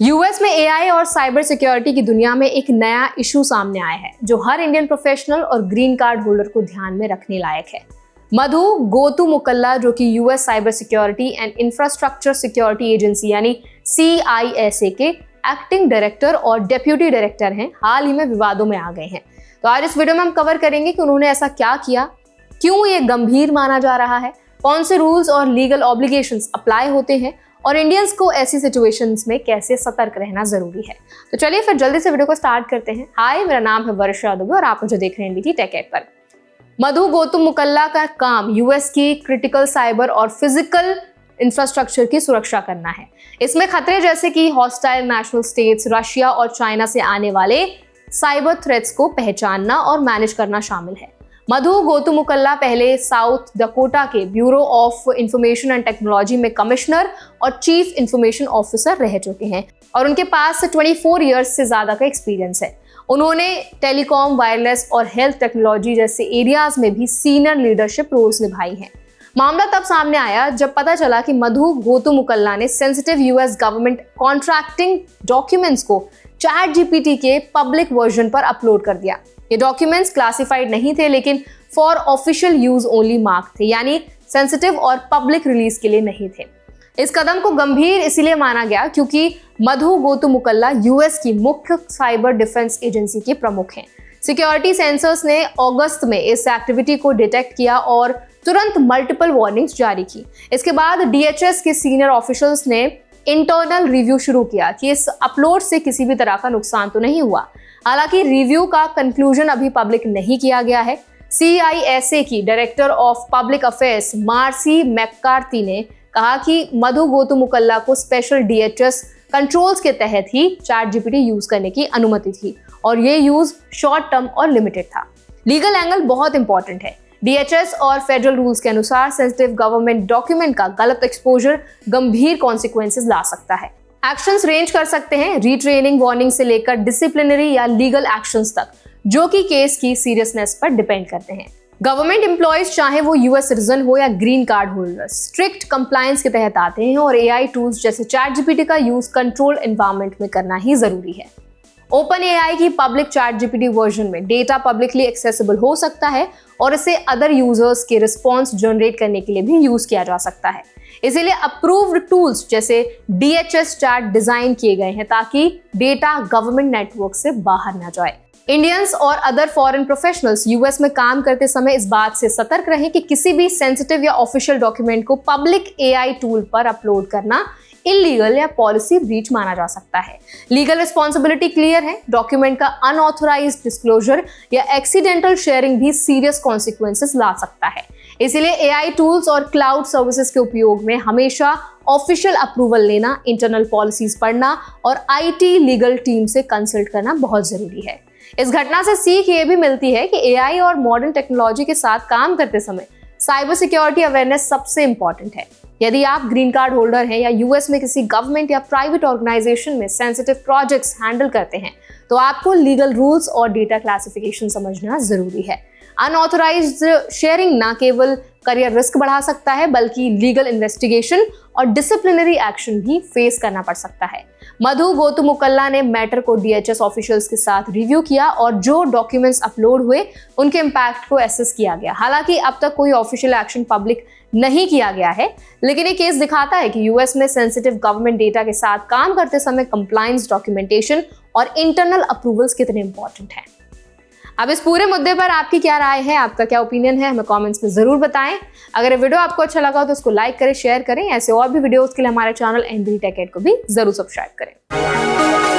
US में AI और cyber security की दुनिया में एक नया इशू सामने आया है जो हर इंडियन प्रोफेशनल और ग्रीन कार्ड होल्डर को ध्यान में रखने लायक है। मधु गोतुमुकल्ला, जो कि US cyber security and infrastructure security agency यानी CISA के एक्टिंग डायरेक्टर और डेप्यूटी डायरेक्टर हैं, हाल ही में विवादों में आ गए हैं। तो आज इस वीडियो में हम कवर करेंगे कि उन्होंने ऐसा क्या किया, क्यों ये गंभीर माना जा रहा है, कौन से रूल्स और लीगल ऑब्लिगेशंस अप्लाई होते हैं और इंडियंस को ऐसी सिचुएशंस में कैसे सतर्क रहना जरूरी है। तो चलिए फिर जल्दी से वीडियो को स्टार्ट करते हैं। हाय, मेरा नाम है वर्षा दुबे और आप मुझे देख रहे हैं NDT टेक एड पर। मधु गोतुमुकल्ला का काम यूएस की क्रिटिकल साइबर और फिजिकल इंफ्रास्ट्रक्चर की सुरक्षा करना है। इसमें खतरे जैसे कि हॉस्टाइल नेशनल स्टेट्स, रशिया और चाइना से आने वाले साइबर थ्रेट्स को पहचानना और मैनेज करना शामिल है। मधु गोतुमुकल्ला पहले साउथ डकोटा के bureau of information and technology में कमिश्नर और चीफ इंफॉर्मेशन ऑफिसर रह चुके हैं और उनके पास 24 इयर्स से ज्यादा का एक्सपीरियंस है। उन्होंने टेलीकॉम, वायरलेस और हेल्थ टेक्नोलॉजी जैसे एरियाज में भी सीनियर लीडरशिप रोल्स निभाई हैं। मामला तब सामने आया जब पता चला कि मधु गोतुमुकल्ला ने sensitive US government contracting documents को ChatGPT के पब्लिक वर्जन पर अपलोड कर दिया। ये डॉक्यूमेंट्स क्लासिफाइड नहीं थे लेकिन for official use only mark थे, यानी सेंसिटिव और पब्लिक रिलीज के लिए नहीं थे। इस कदम को गंभीर इसलिए माना गया क्योंकि मधु गोतुमुकल्ला यूएस की मुख्य साइबर डिफेंस एजेंसी के प्रमुख हैं। सिक्योरिटी सेंसर्स ने अगस्त में इस एक्टिविटी को डिटेक्ट किया और तुरंत मल्टीपल वार्निंग्स जारी की। इसके बाद DHS के सीनियर ऑफिशियल्स ने इंटरनल रिव्यू शुरू किया कि इस अपलोड से किसी भी तरह का नुकसान तो नहीं हुआ। हालांकि रिव्यू का कंक्लूजन अभी पब्लिक नहीं किया गया है। CISA की director of public affairs Marcy McCarthy ने कहा कि मधु गोतुमुकल्ला को स्पेशल DHS कंट्रोल्स के तहत ही ChatGPT यूज करने की अनुमति थी और ये यूज शॉर्ट टर्म और लिमिटेड था। लीगल एंगल बहुत इंपॉर्टेंट है। DHS और फेडरल रूल्स के अनुसार सेंसिटिव गवर्नमेंट डॉक्यूमेंट का गलत एक्सपोजर गंभीर कॉन्सिक्वेंसेस ला सकता है। एक्शंस रेंज कर सकते हैं रीट्रेनिंग, वार्निंग से लेकर डिसिप्लिनरी या लीगल एक्शंस तक, जो कि केस की सीरियसनेस पर डिपेंड करते हैं। गवर्नमेंट एम्प्लॉयज चाहे वो यूएस सिटीजन हो या green card holder, strict compliance के तहत आते हैं और AI टूल्स जैसे ChatGPT का यूज कंट्रोल एनवायरनमेंट में करना ही जरूरी है। OpenAI की पब्लिक ChatGPT वर्जन में डेटा पब्लिकली एक्सेसिबल हो सकता है और इसे अदर यूजर्स के रिस्पॉन्स जनरेट करने के लिए भी यूज किया जा सकता है। इसीलिए अप्रूव्ड टूल्स जैसे DHS चैट डिजाइन किए गए हैं ताकि डेटा गवर्नमेंट नेटवर्क से बाहर ना जाए। इंडियंस और अदर फॉरेन प्रोफेशनल्स यूएस में काम करते समय इस बात से सतर्क रहें कि किसी भी सेंसिटिव या ऑफिशियल डॉक्यूमेंट को पब्लिक AI टूल पर अपलोड करना इलीगल या पॉलिसी ब्रीच माना जा सकता है। लीगल रिस्पॉन्सिबिलिटी क्लियर है। डॉक्यूमेंट का अनऑथराइज्ड डिस्क्लोजर या एक्सीडेंटल शेयरिंग भी सीरियस कॉन्सिक्वेंसेस ला सकता है। इसीलिए AI टूल्स और क्लाउड सर्विसेज के उपयोग में हमेशा ऑफिशियल अप्रूवल लेना, इंटरनल पॉलिसीज पढ़ना और IT लीगल टीम से कंसल्ट करना बहुत जरूरी है। इस घटना से सीख ये भी मिलती है कि AI और मॉडर्न टेक्नोलॉजी के साथ काम करते समय साइबर सिक्योरिटी अवेयरनेस सबसे इंपॉर्टेंट है। यदि आप ग्रीन कार्ड होल्डर हैं या यूएस में किसी गवर्नमेंट या प्राइवेट ऑर्गेनाइजेशन में सेंसिटिव प्रोजेक्ट्स हैंडल करते हैं, तो आपको लीगल रूल्स और डेटा क्लासिफिकेशन समझना जरूरी है। अनऑथराइज्ड शेयरिंग ना केवल करियर रिस्क बढ़ा सकता है बल्कि लीगल इन्वेस्टिगेशन और डिसिप्लिनरी एक्शन भी फेस करना पड़ सकता है। मधु गोतुमुकल्ला ने मैटर को DHS ऑफिशियल्स के साथ रिव्यू किया और जो डॉक्यूमेंट्स अपलोड हुए उनके इम्पैक्ट को एसेस किया गया। हालांकि अब तक कोई ऑफिशियल एक्शन पब्लिक नहीं किया गया है, लेकिन ये केस दिखाता है कि यूएस में सेंसिटिव गवर्नमेंट डेटा के साथ काम करते समय कंप्लायंस, डॉक्यूमेंटेशन और इंटरनल अप्रूवल्स कितने इंपॉर्टेंट हैं। अब इस पूरे मुद्दे पर आपकी क्या राय है, आपका क्या ओपिनियन है, हमें कमेंट्स में जरूर बताएं। अगर ये वीडियो आपको अच्छा लगा तो उसको लाइक करें, शेयर करें। ऐसे और भी वीडियोस के लिए हमारे चैनल NDT टेक एड को भी जरूर सब्सक्राइब करें।